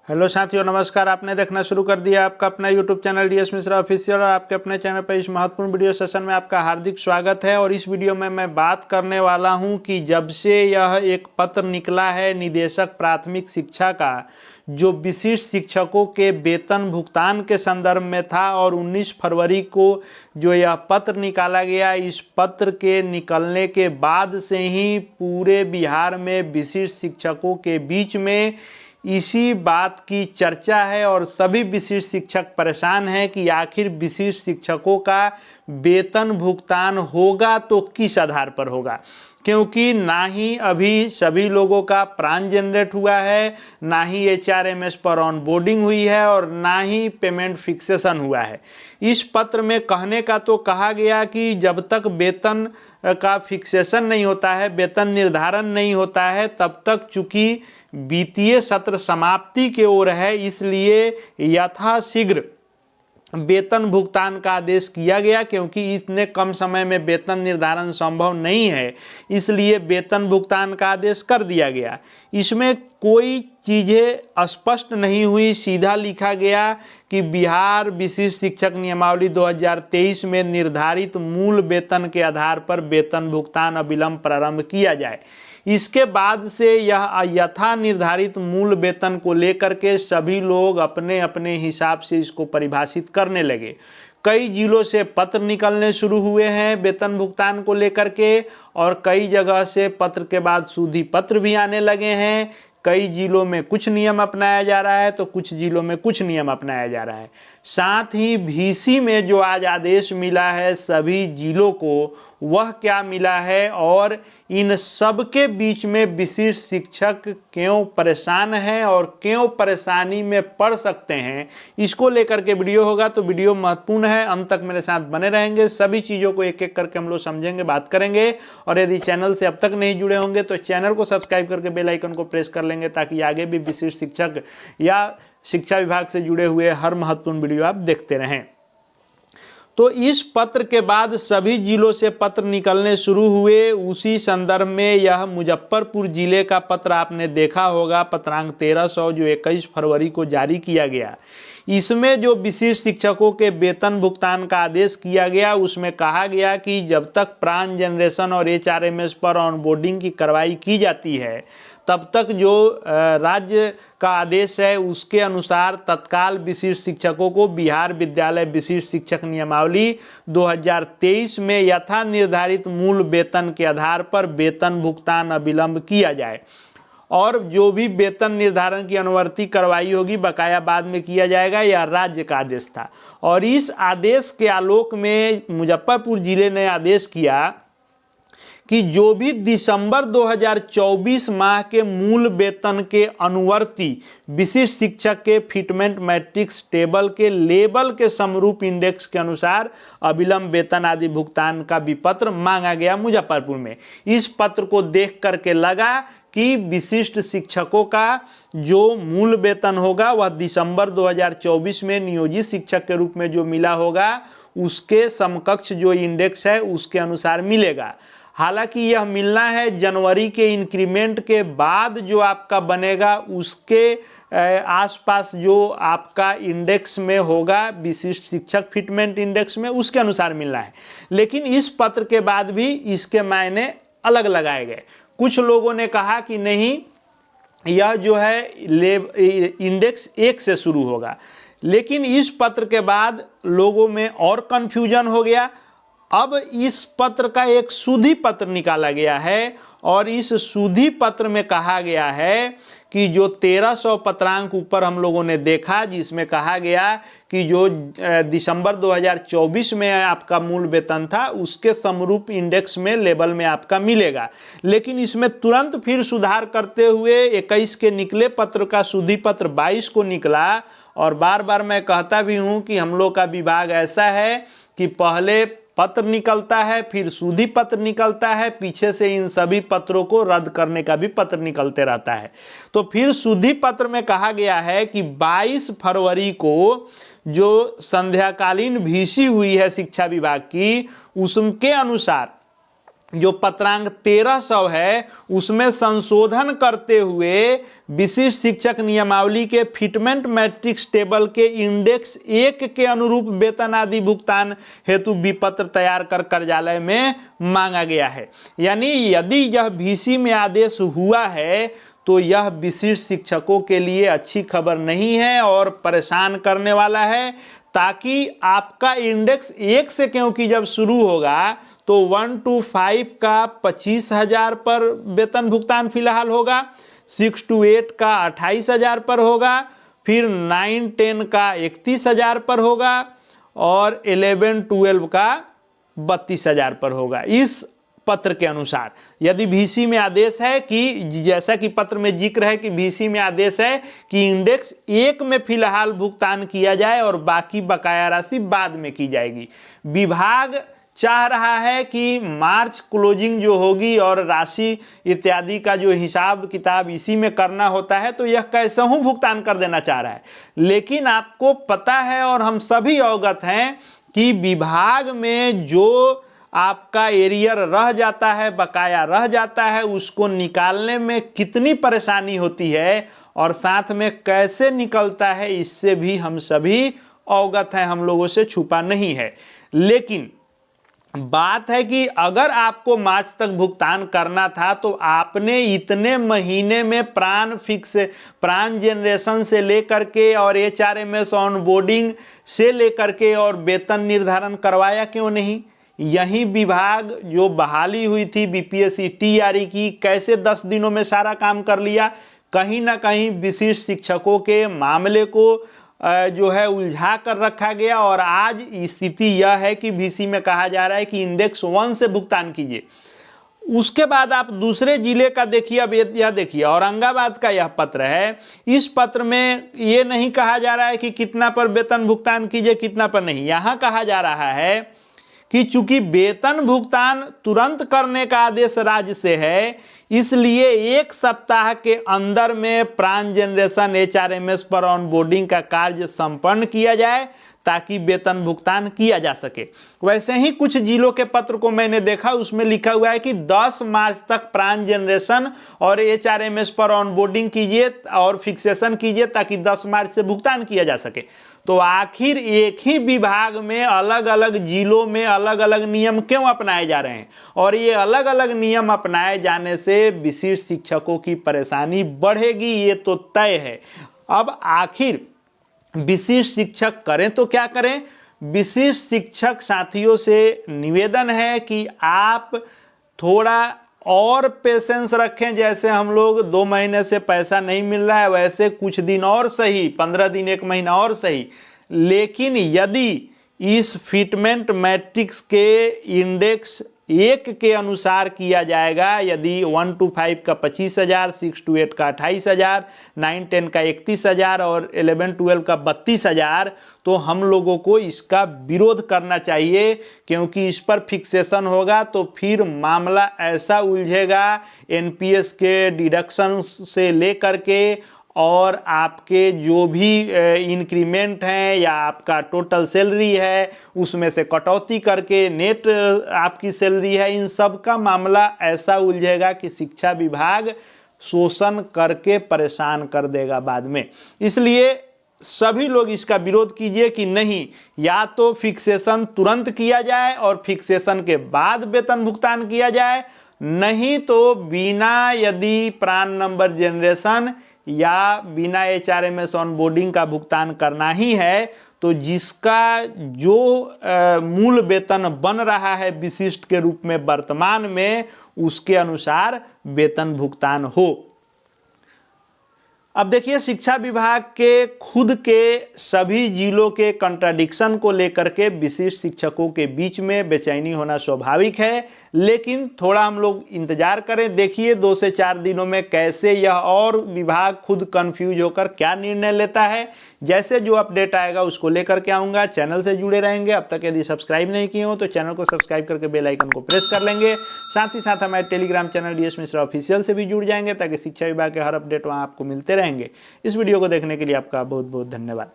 Hello साथियों, नमस्कार। आपने देखना शुरू कर दिया आपका अपना YouTube channel DS Mishra official, और आपके अपने चैनल पर इस महत्वपूर्ण वीडियो सेशन में आपका हार्दिक स्वागत है। और इस वीडियो में मैं बात करने वाला हूं कि जब से यह एक पत्र निकला है निदेशक प्राथमिक शिक्षा का, जो विशिष्ट शिक्षकों के वेतन भुगतान के संदर्भ में था, और 19 फरवरी को जो यह पत्र निकाला गया, इस पत्र के निकलने के बाद से ही पूरे बिहार में विशिष्ट शिक्षकों के बीच में इसी बात की चर्चा है और सभी विशिष्ट शिक्षक परेशान हैं कि आखिर विशिष्ट शिक्षकों का वेतन भुगतान होगा तो किस आधार पर होगा, क्योंकि ना ही अभी सभी लोगों का प्रान जनरेट हुआ है, ना ही HRMS पर ऑन बोर्डिंग हुई है, और ना ही पेमेंट फिक्सेशन हुआ है। इस पत्र में कहने का तो कहा गया कि जब तक वेतन का फिक्सेशन नहीं होता है, वेतन निर्धारण नहीं होता है, तब तक चूंकि वित्तीय सत्र समाप्ति की ओर है, इसलिए यथाशीघ्र वेतन भुगतान का आदेश किया गया। क्योंकि इतने कम समय में वेतन निर्धारण संभव नहीं है, इसलिए वेतन भुगतान का आदेश कर दिया गया। इसमें कोई चीज़ें स्पष्ट नहीं हुई, सीधा लिखा गया कि बिहार विशिष्ट शिक्षक नियमावली 2023 में निर्धारित मूल वेतन के आधार पर वेतन भुगतान अविलंब प्रारंभ किया जाए। इसके बाद से यह यथा निर्धारित मूल वेतन को लेकर के सभी लोग अपने अपने हिसाब से इसको परिभाषित करने लगे। कई जिलों से पत्र निकलने शुरू हुए हैं वेतन भुगतान को लेकर के, और कई जगह से पत्र के बाद सूदी पत्र भी आने लगे हैं। कई जिलों में कुछ नियम अपनाया जा रहा है तो कुछ जिलों में कुछ नियम अपनाया जा रहा है। साथ ही VC में जो आज आदेश मिला है सभी जिलों को, वह क्या मिला है, और इन सब के बीच में विशिष्ट शिक्षक क्यों परेशान हैं और क्यों परेशानी में पड़ सकते हैं, इसको लेकर के वीडियो होगा। तो वीडियो महत्वपूर्ण है, अंत तक मेरे साथ बने रहेंगे। सभी चीज़ों को एक एक करके हम लोग समझेंगे, बात करेंगे। और यदि चैनल से अब तक नहीं जुड़े होंगे तो चैनल को सब्सक्राइब करके बेल आइकन को प्रेस कर लेंगे, ताकि आगे भी विशिष्ट शिक्षक या शिक्षा विभाग से जुड़े हुए हर महत्वपूर्ण वीडियो आप देखते रहें। तो इस पत्र के बाद सभी जिलों से पत्र निकलने शुरू हुए। उसी संदर्भ में यह मुजफ्फरपुर जिले का पत्र आपने देखा होगा, पत्रांक 1300, जो 21 फरवरी को जारी किया गया। इसमें जो विशिष्ट शिक्षकों के वेतन भुगतान का आदेश किया गया, उसमें कहा गया कि जब तक प्रान जनरेशन और HRMS पर ऑनबोर्डिंग की कार्रवाई की जाती है, तब तक जो राज्य का आदेश है उसके अनुसार तत्काल विशिष्ट शिक्षकों को बिहार विद्यालय विशिष्ट शिक्षक नियमावली 2023 में यथा निर्धारित मूल वेतन के आधार पर वेतन भुगतान अविलंब किया जाए, और जो भी वेतन निर्धारण की अनुवर्ती कार्रवाई होगी बकाया बाद में किया जाएगा। यह राज्य का आदेश था। और इस आदेश के आलोक में मुजफ्फरपुर जिले ने आदेश किया कि जो भी दिसंबर 2024 माह के मूल वेतन के अनुवर्ती विशिष्ट शिक्षक के फिटमेंट मैट्रिक्स टेबल के लेबल के समरूप इंडेक्स के अनुसार अविलंब वेतन आदि भुगतान का विपत्र मांगा गया मुजफ्फरपुर में। इस पत्र को देख करके लगा कि विशिष्ट शिक्षकों का जो मूल वेतन होगा वह दिसंबर 2024 में नियोजित शिक्षक के रूप में जो मिला होगा उसके समकक्ष जो इंडेक्स है उसके अनुसार मिलेगा। हालांकि यह मिलना है जनवरी के इंक्रीमेंट के बाद जो आपका बनेगा उसके आसपास जो आपका इंडेक्स में होगा, विशिष्ट शिक्षक फिटमेंट इंडेक्स में, उसके अनुसार मिलना है। लेकिन इस पत्र के बाद भी इसके मायने अलग लगाए गए। कुछ लोगों ने कहा कि नहीं, यह जो है इंडेक्स 1 से शुरू होगा। लेकिन इस पत्र के बाद लोगों में और कन्फ्यूजन हो गया। अब इस पत्र का एक सुधी पत्र निकाला गया है, और इस सुधी पत्र में कहा गया है कि जो 1300 पत्रांक ऊपर हम लोगों ने देखा, जिसमें कहा गया कि जो दिसंबर 2024 में आपका मूल वेतन था उसके समरूप इंडेक्स में लेवल में आपका मिलेगा। लेकिन इसमें तुरंत फिर सुधार करते हुए 21 के निकले पत्र का सुधी पत्र 22 को निकला। और बार बार मैं कहता भी हूँ कि हम लोग का विभाग ऐसा है कि पहले पत्र निकलता है, फिर सुधी पत्र निकलता है, पीछे से इन सभी पत्रों को रद्द करने का भी पत्र निकलते रहता है। तो फिर सुधी पत्र में कहा गया है कि 22 फरवरी को जो संध्याकालीन VC हुई है शिक्षा विभाग की, उसके अनुसार जो पत्रांक 1300 है उसमें संशोधन करते हुए विशिष्ट शिक्षक नियमावली के फिटमेंट मैट्रिक्स टेबल के इंडेक्स 1 के अनुरूप वेतन आदि भुगतान हेतु विपत्र तैयार कर कार्यालय में मांगा गया है। यानी यदि यह VC में आदेश हुआ है तो यह विशिष्ट शिक्षकों के लिए अच्छी खबर नहीं है और परेशान करने वाला है, ताकि आपका इंडेक्स 1 से क्योंकि जब शुरू होगा तो 1 to 5 का 25,000 पर वेतन भुगतान फिलहाल होगा, 6 to 8 का 28,000 पर होगा, फिर 9, 10 का 31,000 पर होगा और 11, 12 का 32,000 पर होगा। इस पत्र के अनुसार यदि VC में आदेश है कि जैसा कि पत्र में जिक्र है कि VC में आदेश है कि इंडेक्स 1 में फिलहाल भुगतान किया जाए और बाकी बकाया राशि बाद में की जाएगी। विभाग चाह रहा है कि मार्च क्लोजिंग जो होगी और राशि इत्यादि का जो हिसाब किताब इसी में करना होता है, तो यह कैसे हूँ भुगतान कर देना चाह रहा है। लेकिन आपको पता है और हम सभी अवगत हैं कि विभाग में जो आपका एरियर रह जाता है, बकाया रह जाता है, उसको निकालने में कितनी परेशानी होती है और साथ में कैसे निकलता है इससे भी हम सभी अवगत हैं, हम लोगों से छुपा नहीं है। लेकिन बात है कि अगर आपको मार्च तक भुगतान करना था तो आपने इतने महीने में प्राण जनरेशन से लेकर के और HRMS ऑनबोर्डिंग से लेकर के और वेतन निर्धारण करवाया क्यों नहीं? यही विभाग जो बहाली हुई थी BPSC TRE की, कैसे 10 दिनों में सारा काम कर लिया? कहीं ना कहीं विशिष्ट शिक्षकों के मामले को जो है उलझा कर रखा गया और आज स्थिति यह है कि VC में कहा जा रहा है कि इंडेक्स 1 से भुगतान कीजिए। उसके बाद आप दूसरे जिले का देखिए, अब यह देखिए औरंगाबाद का यह पत्र है। इस पत्र में ये नहीं कहा जा रहा है कि कितना पर वेतन भुगतान कीजिए, कितना पर नहीं। यहाँ कहा जा रहा है कि चूंकि वेतन भुगतान तुरंत करने का आदेश राज्य से है, इसलिए 1 सप्ताह के अंदर में प्राण जनरेशन HRMS पर ऑनबोर्डिंग का कार्य संपन्न किया जाए ताकि वेतन भुगतान किया जा सके। वैसे ही कुछ जिलों के पत्र को मैंने देखा, उसमें लिखा हुआ है कि 10 मार्च तक प्राण जनरेशन और HRMS पर ऑनबोर्डिंग कीजिए और फिक्सेशन कीजिए ताकि 10 मार्च से भुगतान किया जा सके। तो आखिर एक ही विभाग में अलग अलग जिलों में अलग अलग नियम क्यों अपनाए जा रहे हैं? और ये अलग अलग नियम अपनाए जाने से विशिष्ट शिक्षकों की परेशानी बढ़ेगी, ये तो तय है। अब आखिर विशिष्ट शिक्षक करें तो क्या करें? विशिष्ट शिक्षक साथियों से निवेदन है कि आप थोड़ा और पेशेंस रखें। जैसे हम लोग 2 महीने से पैसा नहीं मिल रहा है, वैसे कुछ दिन और सही, 15 दिन 1 महीना और सही। लेकिन यदि इस फिटमेंट मैट्रिक्स के इंडेक्स 1 के अनुसार किया जाएगा, यदि 1 to 5 का 25,000, 6 to 8 का 28,000, 9, 10 का 31,000 और 11, 12 का 32,000, तो हम लोगों को इसका विरोध करना चाहिए, क्योंकि इस पर फिक्सेशन होगा तो फिर मामला ऐसा उलझेगा NPS के डिडक्शन से लेकर के और आपके जो भी इंक्रीमेंट हैं या आपका टोटल सैलरी है उसमें से कटौती करके नेट आपकी सैलरी है, इन सब का मामला ऐसा उलझेगा कि शिक्षा विभाग शोषण करके परेशान कर देगा बाद में। इसलिए सभी लोग इसका विरोध कीजिए कि नहीं, या तो फिक्सेशन तुरंत किया जाए और फिक्सेशन के बाद वेतन भुगतान किया जाए, नहीं तो बिना यदि प्राण नंबर जनरेशन या बिना HRMS ऑनबोर्डिंग का भुगतान करना ही है तो जिसका जो मूल वेतन बन रहा है विशिष्ट के रूप में वर्तमान में, उसके अनुसार वेतन भुगतान हो। अब देखिए, शिक्षा विभाग के खुद के सभी जिलों के कंट्राडिक्शन को लेकर के विशिष्ट शिक्षकों के बीच में बेचैनी होना स्वाभाविक है, लेकिन थोड़ा हम लोग इंतजार करें। देखिए 2 से 4 दिनों में कैसे यह और विभाग खुद कंफ्यूज होकर क्या निर्णय लेता है। जैसे जो अपडेट आएगा उसको लेकर के आऊँगा। चैनल से जुड़े रहेंगे। अब तक यदि सब्सक्राइब नहीं किए हो तो चैनल को सब्सक्राइब करके बेल आइकन को प्रेस कर लेंगे। साथ ही साथ हमारे Telegram channel DS Mishra official से भी जुड़ जाएंगे ताकि शिक्षा विभाग के हर अपडेट वहाँ आपको मिलते रहेंगे। इस वीडियो को देखने के लिए आपका बहुत बहुत धन्यवाद।